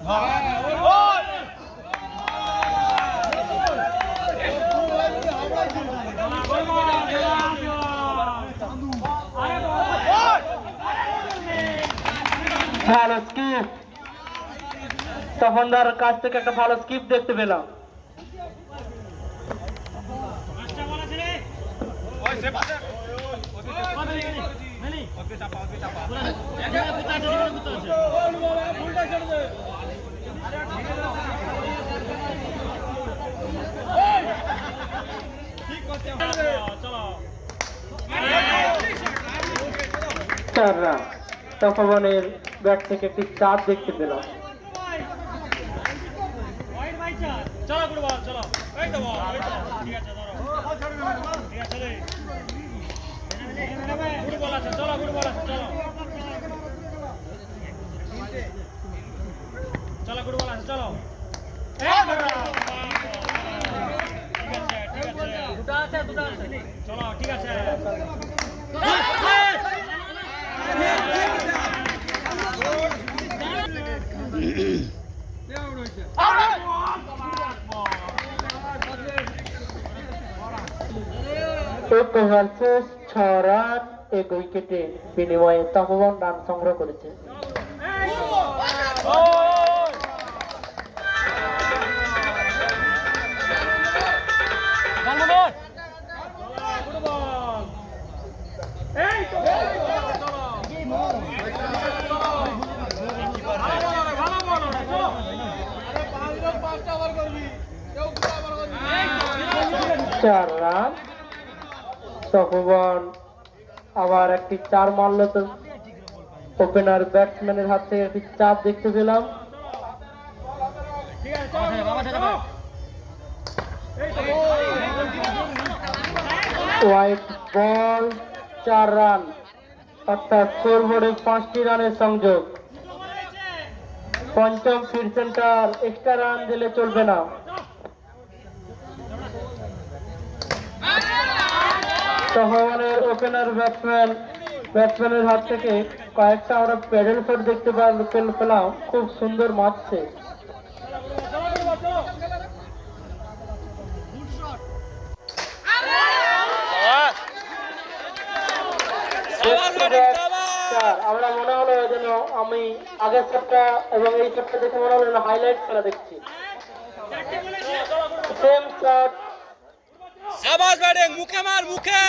ভালো স্কিপ, তপনদার কাছ থেকে একটা ভালো স্কিপ দেখতে পেলাম। চার রান, তপনের ব্যাট থেকে একটি চার দেখতে পেলাম। ঠিক আছে এক ওভার শেষ, 6 রান 1 উইকেটে বিনিময়ে তপন রান সংগ্রহ করেছে। চার রান, তপন আবার একটি 4 মারল। তো ওপেনার ব্যাটসম্যানের হাত থেকে একটি চাপ দেখতে পেলাম। হোয়াইট বল, 4 রান, অর্থাৎ স্কোরবোর্ডে 5টি রানের সংযোগ। পঞ্চম ফিড সেন্টার, এক্সট্রা রান দিলে চলবে না। তপনের ওপেনার ব্যাটসম্যানের হাত থেকে কয়েকটা আমরা প্যাডেল শট দেখতে পেলাম, খুব সুন্দর মারছে। আমরা মনে হলো যেন আমি আগের শটটা এবং এই শটটা দেখে মনে হলো হাইলাইট খেলা দেখছি। সেম শট, শাবাশ ব্যাটিং, মুখে মার, মুখে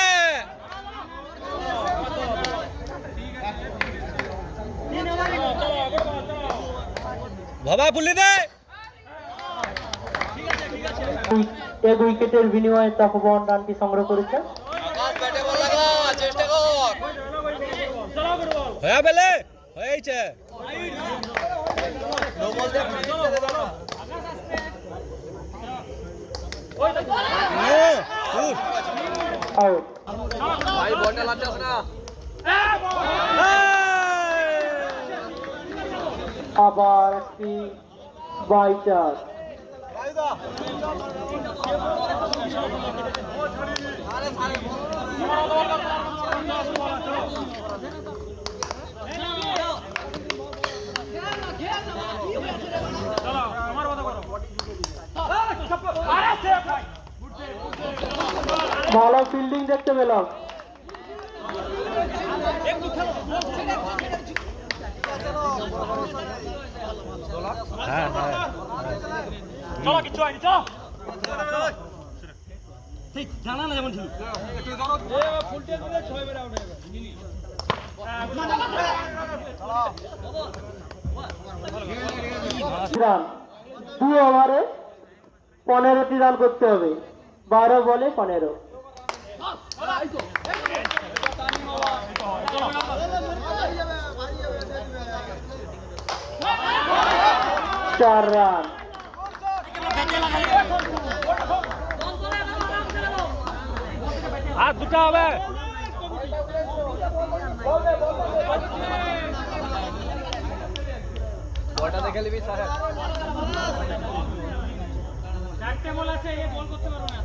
বাবা বলি দে। এক উইকেটের বিনিময়ে তপন রানটি সংগ্রহ করেছে। চেষ্টা কর, হ্যাঁ বেলে হয়েছে। আবার একটি বাইচার, ভালো ফিল্ডিং দেখতে পেলাম। চলো কিছু হয়নি, চলো ঠিক জানা না যেমন ঠিক রান, 2 ওভারে 15টি রান করতে হবে, 12 বলে 15। চার রান, হাত দুটা হবে। বলটা দেখে নিবি স্যার, চারটে বল আছে, এই বল করতে পারবো না।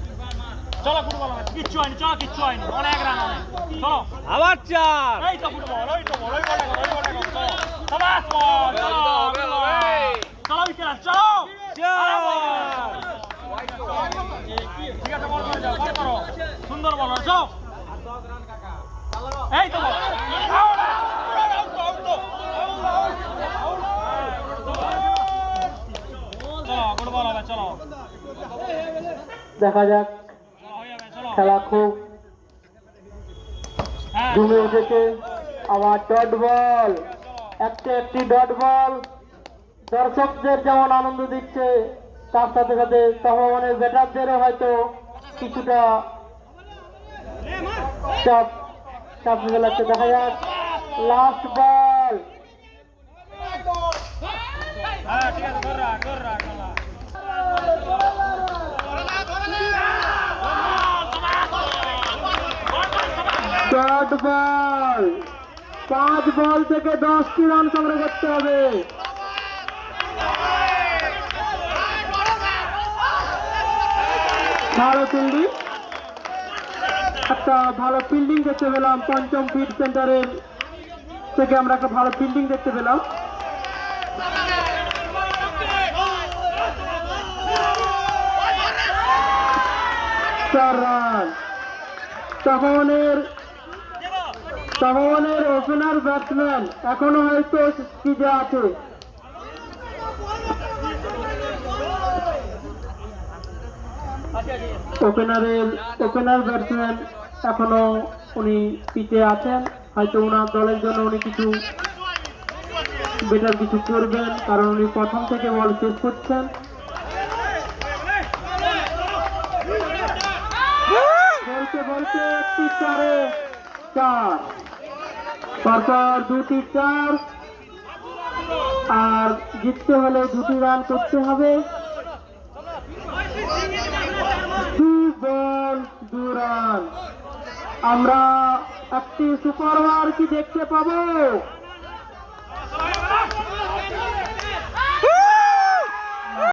চলো ফুটবল হবে, কিচ্ছু হয়নি, চলো কিচ্ছু হয়নি, অনেক রান হবে। চলো আবার 4, এই তো ফুটবল, ওই তো বল, ওই বলটা করো, ওই বলটা করো, চলো সবাস বল, চলো চলো সুন্দর বল যাও এই তো বল চলো গুড বল হবে চলো দেখা যাক, খেলা খুব জমে উঠেছে। আবার ডট বল, একটি ডট বল দর্শকদের যেমন আনন্দ দিচ্ছে, তার সাথে সাথে তহমানের ব্যাটারদেরও হয়তো কিছুটা চাপ ফেলাচ্ছে। দেখা যাক লাস্ট বল, ঠিক আছে ধর রাখ ডট বল, 5 বল থেকে 10টি রান সংগ্রহ করতে হবে। ভালো ফিল্ডিং, একটা ভালো ফিল্ডিং দেখতে পেলাম পঞ্চম ফিট সেন্টারের থেকে, আমরা একটা ভালো ফিল্ডিং দেখতে পেলাম। চার রান। তহমানের ওপেনার ব্যাটসম্যান এখনো হয়তো ক্রিজে আছে। ওপেনার ব্যাটসম্যান এখনো উনি পিচে আছেন, হয়তো ওনার দলের জন্য উনি কিছু বেটার কিছু করবেন, কারণ উনি প্রথম থেকে বল শেষ করছেন। বলছে একটি 4, পরপর 2টি 4, আর জিততে হলে 2টি রান করতে হবে। 2 বল 2 রান। আমরা একটি সুপার ওভার কি দেখতে পাবো?